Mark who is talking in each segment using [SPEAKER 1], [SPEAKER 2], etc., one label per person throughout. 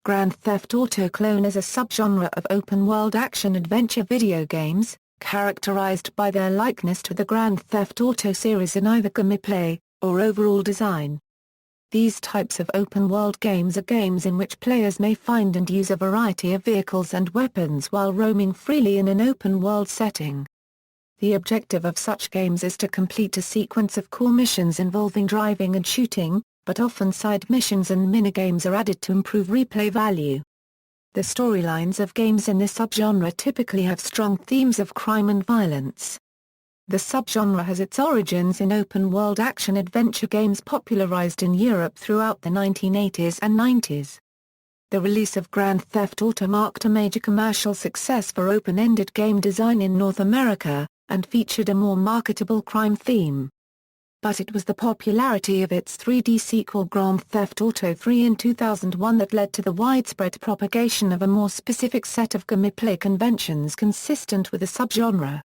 [SPEAKER 1] Grand Theft Auto clone is a subgenre of open-world action-adventure video games, characterized by their likeness to the Grand Theft Auto series in either gameplay or overall design. These types of open-world games are games in which players may find and use a variety of vehicles and weapons while roaming freely in an open-world setting. The objective of such games is to complete a sequence of core missions involving driving and shooting, but often side missions and minigames are added to improve replay value. The storylines of games in this subgenre typically have strong themes of crime and violence. The subgenre has its origins in open-world action-adventure games popularized in Europe throughout the 1980s and 90s. The release of Grand Theft Auto marked a major commercial success for open-ended game design in North America, and featured a more marketable crime theme. But it was the popularity of its 3D sequel Grand Theft Auto 3 in 2001 that led to the widespread propagation of a more specific set of gameplay conventions consistent with the subgenre.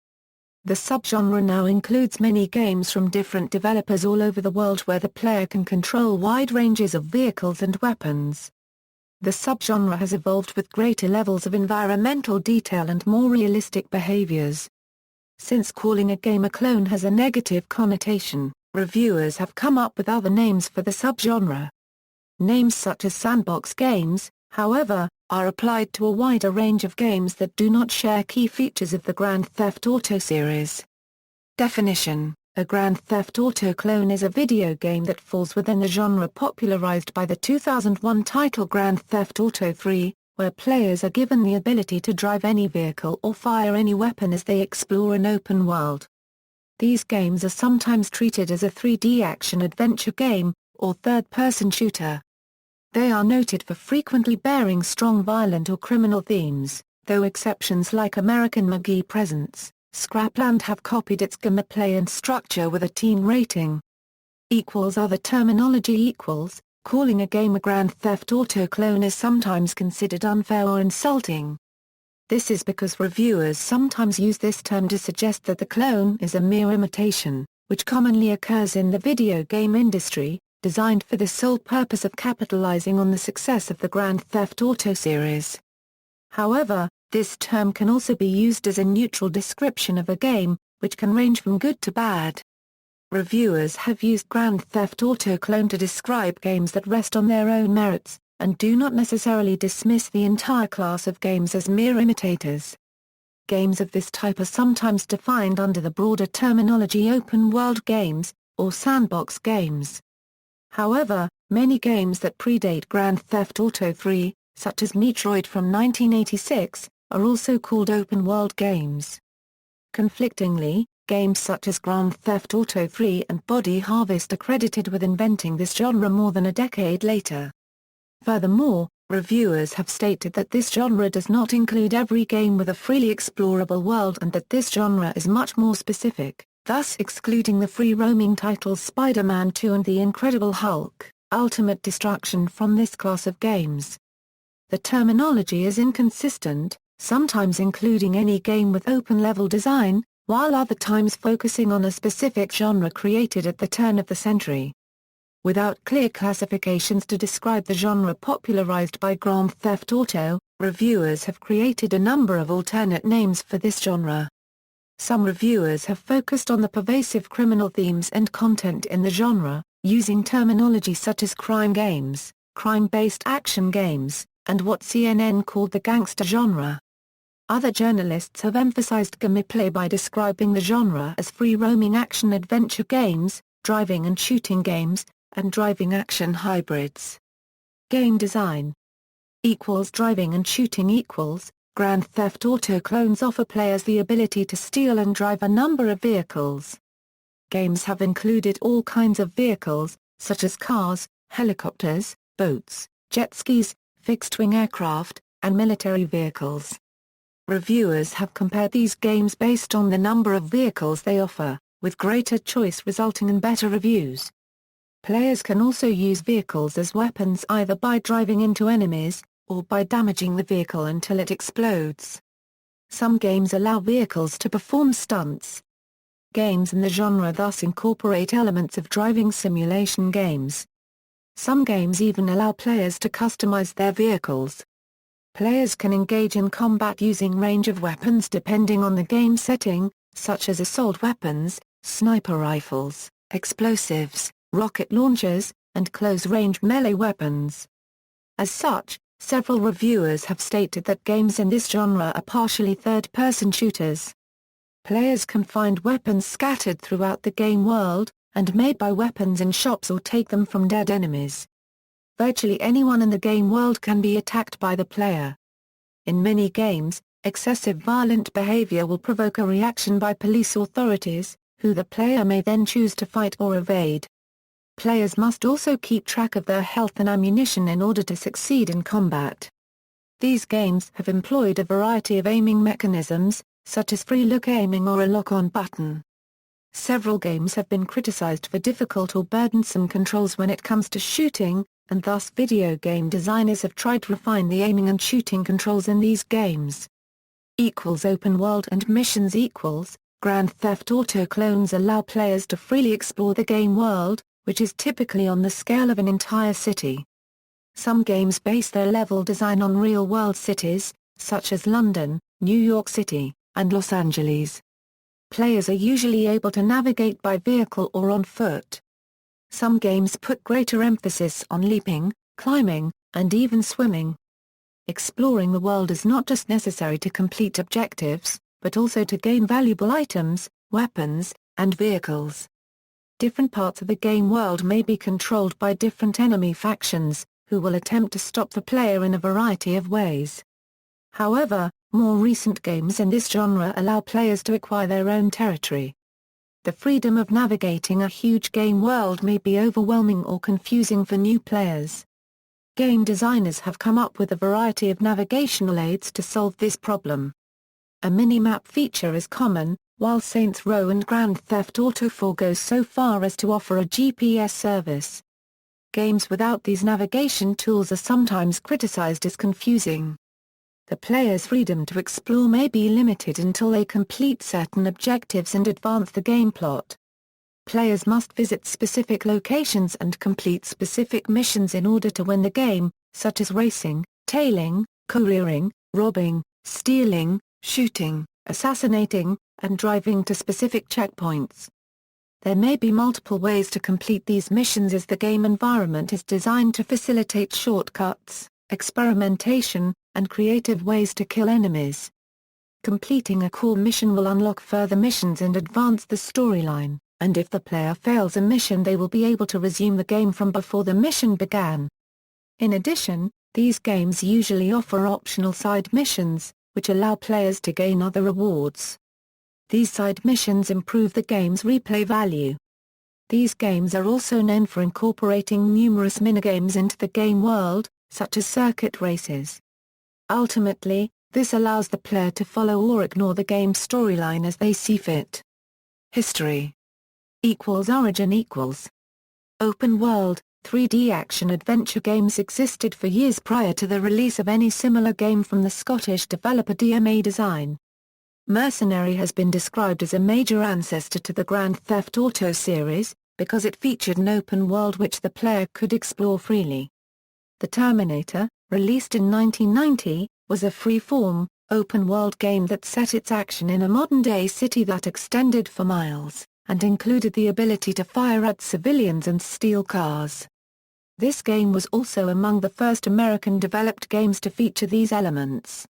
[SPEAKER 1] The subgenre now includes many games from different developers all over the world where the player can control wide ranges of vehicles and weapons. The subgenre has evolved with greater levels of environmental detail and more realistic behaviors. Since calling a game a clone has a negative connotation, reviewers have come up with other names for the subgenre. Names such as sandbox games, however, are applied to a wider range of games that do not share key features of the Grand Theft Auto series. Definition: a Grand Theft Auto clone is a video game that falls within the genre popularized by the 2001 title Grand Theft Auto 3, where players are given the ability to drive any vehicle or fire any weapon as they explore an open world. These games are sometimes treated as a 3D action-adventure game, or third-person shooter. They are noted for frequently bearing strong violent or criminal themes, though exceptions like American McGee Presents, Scrapland have copied its gameplay and structure with a teen rating. Other terminology calling a game a Grand Theft Auto clone is sometimes considered unfair or insulting. This is because reviewers sometimes use this term to suggest that the clone is a mere imitation, which commonly occurs in the video game industry, designed for the sole purpose of capitalizing on the success of the Grand Theft Auto series. However, this term can also be used as a neutral description of a game, which can range from good to bad. Reviewers have used Grand Theft Auto clone to describe games that rest on their own merits, and do not necessarily dismiss the entire class of games as mere imitators. Games of this type are sometimes defined under the broader terminology open-world games, or sandbox games. However, many games that predate Grand Theft Auto 3, such as Metroid from 1986, are also called open-world games. Conflictingly, games such as Grand Theft Auto 3 and Body Harvest are credited with inventing this genre more than a decade later. Furthermore, reviewers have stated that this genre does not include every game with a freely explorable world and that this genre is much more specific, thus excluding the free-roaming titles Spider-Man 2 and The Incredible Hulk, Ultimate Destruction from this class of games. The terminology is inconsistent, sometimes including any game with open-level design, while other times focusing on a specific genre created at the turn of the century. Without clear classifications to describe the genre popularized by Grand Theft Auto, reviewers have created a number of alternate names for this genre. Some reviewers have focused on the pervasive criminal themes and content in the genre, using terminology such as crime games, crime-based action games, and what CNN called the gangster genre. Other journalists have emphasized gameplay by describing the genre as free-roaming action-adventure games, driving and shooting games, and driving action hybrids. Game design driving and shooting Grand Theft Auto clones offer players the ability to steal and drive a number of vehicles. Games have included all kinds of vehicles, such as cars, helicopters, boats, jet skis, fixed-wing aircraft, and military vehicles. Reviewers have compared these games based on the number of vehicles they offer, with greater choice resulting in better reviews. Players can also use vehicles as weapons either by driving into enemies, or by damaging the vehicle until it explodes. Some games allow vehicles to perform stunts. Games in the genre thus incorporate elements of driving simulation games. Some games even allow players to customize their vehicles. Players can engage in combat using range of weapons depending on the game setting, such as assault weapons, sniper rifles, explosives, rocket launchers, and close-range melee weapons. As such, several reviewers have stated that games in this genre are partially third-person shooters. Players can find weapons scattered throughout the game world, and may buy weapons in shops or take them from dead enemies. Virtually anyone in the game world can be attacked by the player. In many games, excessive violent behavior will provoke a reaction by police authorities, who the player may then choose to fight or evade. Players must also keep track of their health and ammunition in order to succeed in combat. These games have employed a variety of aiming mechanisms, such as free-look aiming or a lock-on button. Several games have been criticized for difficult or burdensome controls when it comes to shooting, and thus video game designers have tried to refine the aiming and shooting controls in these games. Open world and missions. Grand Theft Auto clones allow players to freely explore the game world, which is typically on the scale of an entire city. Some games base their level design on real-world cities, such as London, New York City, and Los Angeles. Players are usually able to navigate by vehicle or on foot. Some games put greater emphasis on leaping, climbing, and even swimming. Exploring the world is not just necessary to complete objectives, but also to gain valuable items, weapons, and vehicles. Different parts of the game world may be controlled by different enemy factions, who will attempt to stop the player in a variety of ways. However, more recent games in this genre allow players to acquire their own territory. The freedom of navigating a huge game world may be overwhelming or confusing for new players. Game designers have come up with a variety of navigational aids to solve this problem. A mini-map feature is common, while Saints Row and Grand Theft Auto 4 goes so far as to offer a GPS service. Games without these navigation tools are sometimes criticized as confusing. The player's freedom to explore may be limited until they complete certain objectives and advance the game plot. Players must visit specific locations and complete specific missions in order to win the game, such as racing, tailing, couriering, robbing, stealing, shooting, assassinating, and driving to specific checkpoints. There may be multiple ways to complete these missions as the game environment is designed to facilitate shortcuts, experimentation, and creative ways to kill enemies. Completing a core mission will unlock further missions and advance the storyline, and if the player fails a mission they will be able to resume the game from before the mission began. In addition, these games usually offer optional side missions, which allow players to gain other rewards. These side missions improve the game's replay value. These games are also known for incorporating numerous minigames into the game world, such as circuit races. Ultimately, this allows the player to follow or ignore the game's storyline as they see fit. History. Origin. Open world, 3D action-adventure games existed for years prior to the release of any similar game from the Scottish developer DMA Design. Mercenary has been described as a major ancestor to the Grand Theft Auto series, because it featured an open world which the player could explore freely. The Terminator, released in 1990, was a free-form, open-world game that set its action in a modern-day city that extended for miles, and included the ability to fire at civilians and steal cars. This game was also among the first American-developed games to feature these elements.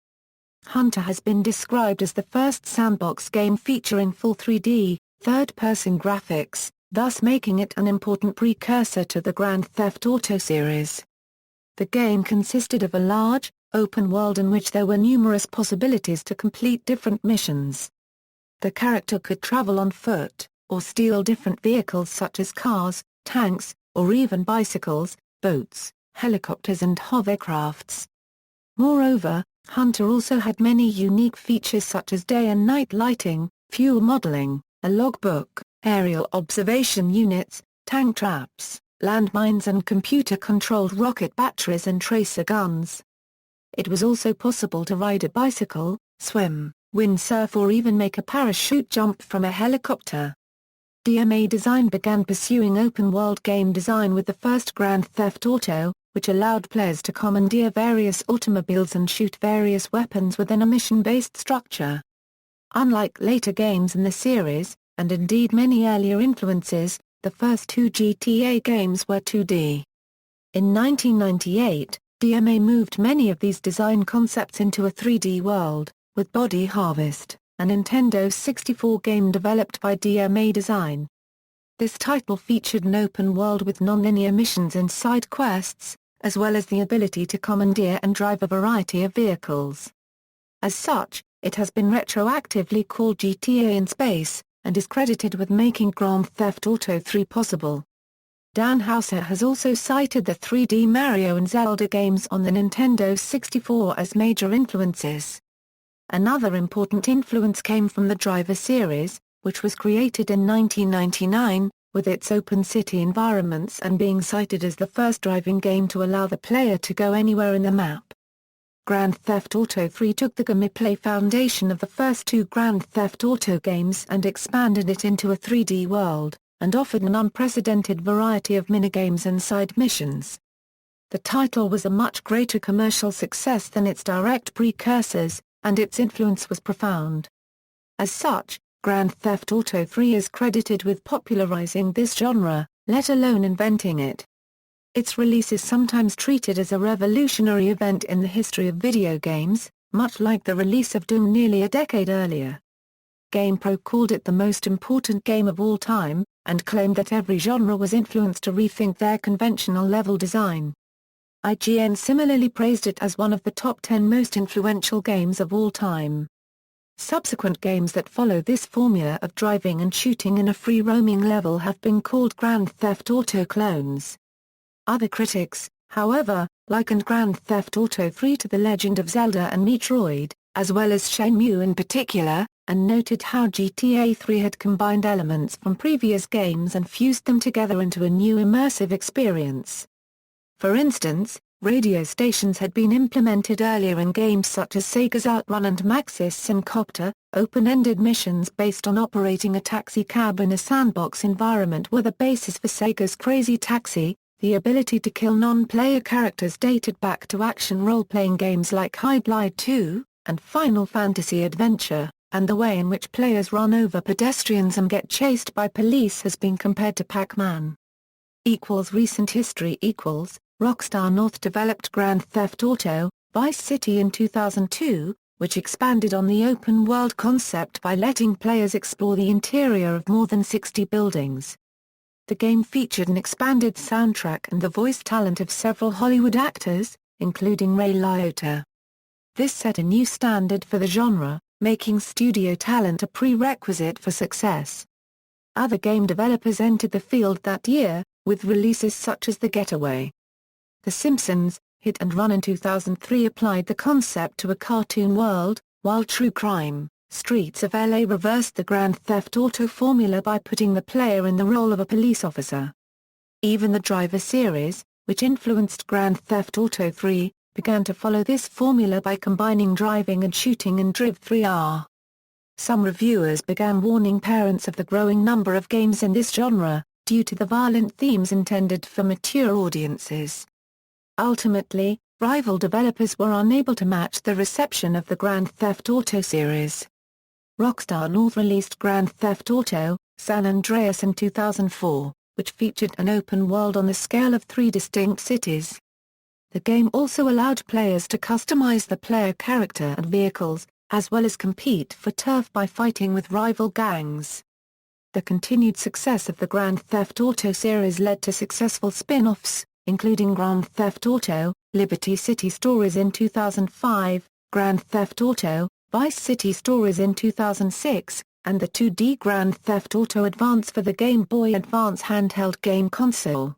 [SPEAKER 1] Hunter has been described as the first sandbox game featuring full 3D, third-person graphics, thus making it an important precursor to the Grand Theft Auto series. The game consisted of a large, open world in which there were numerous possibilities to complete different missions. The character could travel on foot, or steal different vehicles such as cars, tanks, or even bicycles, boats, helicopters and hovercrafts. Moreover, Hunter also had many unique features such as day and night lighting, fuel modeling, a logbook, aerial observation units, tank traps, landmines and computer-controlled rocket batteries and tracer guns. It was also possible to ride a bicycle, swim, windsurf or even make a parachute jump from a helicopter. DMA Design began pursuing open-world game design with the first Grand Theft Auto, which allowed players to commandeer various automobiles and shoot various weapons within a mission-based structure. Unlike later games in the series, and indeed many earlier influences, the first two GTA games were 2D. In 1998, DMA moved many of these design concepts into a 3D world, with Body Harvest, a Nintendo 64 game developed by DMA Design. This title featured an open world with non-linear missions and side quests, as well as the ability to commandeer and drive a variety of vehicles. As such, it has been retroactively called GTA in Space, and is credited with making Grand Theft Auto 3 possible. Dan Houser has also cited the 3D Mario and Zelda games on the Nintendo 64 as major influences. Another important influence came from the Driver series, which was created in 1999, with its open city environments and being cited as the first driving game to allow the player to go anywhere in the map. Grand Theft Auto 3 took the gameplay foundation of the first two Grand Theft Auto games and expanded it into a 3D world, and offered an unprecedented variety of minigames and side missions. The title was a much greater commercial success than its direct precursors, and its influence was profound. As such, Grand Theft Auto 3 is credited with popularizing this genre, let alone inventing it. Its release is sometimes treated as a revolutionary event in the history of video games, much like the release of Doom nearly a decade earlier. GamePro called it the most important game of all time, and claimed that every genre was influenced to rethink their conventional level design. IGN similarly praised it as one of the top 10 most influential games of all time. Subsequent games that follow this formula of driving and shooting in a free-roaming level have been called Grand Theft Auto clones. Other critics, however, likened Grand Theft Auto 3 to The Legend of Zelda and Metroid, as well as Shenmue in particular, and noted how GTA 3 had combined elements from previous games and fused them together into a new immersive experience. For instance, radio stations had been implemented earlier in games such as Sega's Outrun and Maxis Syncopter. Open-ended missions based on operating a taxi cab in a sandbox environment were the basis for Sega's Crazy Taxi. The ability to kill non-player characters dated back to action role-playing games like Hellblade 2, and Final Fantasy Adventure, and the way in which players run over pedestrians and get chased by police has been compared to Pac-Man. Recent history Rockstar North developed Grand Theft Auto, Vice City in 2002, which expanded on the open-world concept by letting players explore the interior of more than 60 buildings. The game featured an expanded soundtrack and the voice talent of several Hollywood actors, including Ray Liotta. This set a new standard for the genre, making studio talent a prerequisite for success. Other game developers entered the field that year, with releases such as The Getaway. The Simpsons, Hit and Run in 2003 applied the concept to a cartoon world, while True Crime, Streets of LA reversed the Grand Theft Auto formula by putting the player in the role of a police officer. Even the Driver series, which influenced Grand Theft Auto 3, began to follow this formula by combining driving and shooting in Driv 3R. Some reviewers began warning parents of the growing number of games in this genre, due to the violent themes intended for mature audiences. Ultimately, rival developers were unable to match the reception of the Grand Theft Auto series. Rockstar North released Grand Theft Auto, San Andreas in 2004, which featured an open world on the scale of 3 distinct cities. The game also allowed players to customize the player character and vehicles, as well as compete for turf by fighting with rival gangs. The continued success of the Grand Theft Auto series led to successful spin-offs, including Grand Theft Auto, Liberty City Stories in 2005, Grand Theft Auto, Vice City Stories in 2006, and the 2D Grand Theft Auto Advance for the Game Boy Advance handheld game console.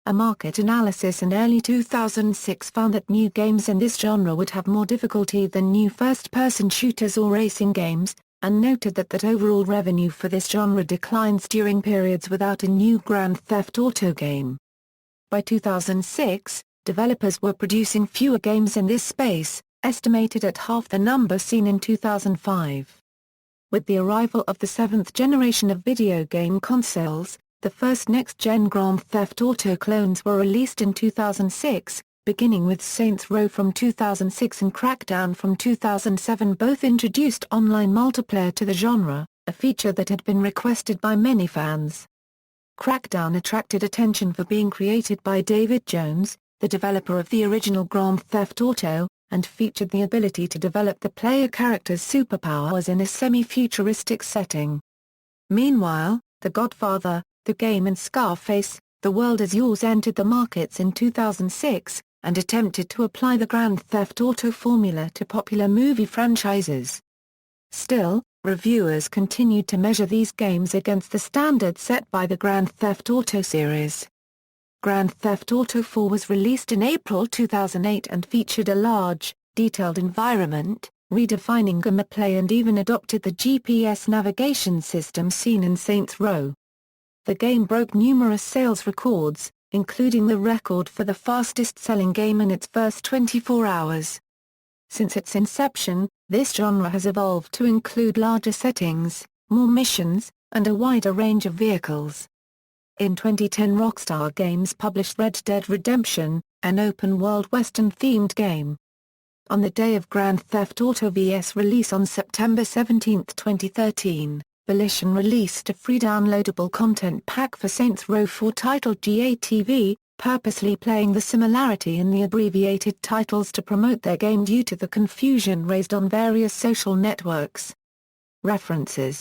[SPEAKER 1] A market analysis in early 2006 found that new games in this genre would have more difficulty than new first-person shooters or racing games, and noted that overall revenue for this genre declines during periods without a new Grand Theft Auto game. By 2006, developers were producing fewer games in this space, estimated at half the number seen in 2005. With the arrival of the seventh generation of video game consoles, the first next-gen Grand Theft Auto clones were released in 2006, beginning with Saints Row from 2006 and Crackdown from 2007. Both introduced online multiplayer to the genre, a feature that had been requested by many fans. Crackdown attracted attention for being created by David Jones, the developer of the original Grand Theft Auto, and featured the ability to develop the player character's superpowers in a semi-futuristic setting. Meanwhile, The Godfather, The Game and Scarface, The World Is Yours entered the markets in 2006, and attempted to apply the Grand Theft Auto formula to popular movie franchises. Still, reviewers continued to measure these games against the standards set by the Grand Theft Auto series. Grand Theft Auto 4 was released in April 2008 and featured a large, detailed environment, redefining gameplay and even adopted the GPS navigation system seen in Saints Row. The game broke numerous sales records, including the record for the fastest-selling game in its first 24 hours. Since its inception, this genre has evolved to include larger settings, more missions, and a wider range of vehicles. In 2010, Rockstar Games published Red Dead Redemption, an open-world Western-themed game. On the day of Grand Theft Auto V's release on September 17, 2013, Volition released a free downloadable content pack for Saints Row 4 titled GATV, purposely playing the similarity in the abbreviated titles to promote their game due to the confusion raised on various social networks. References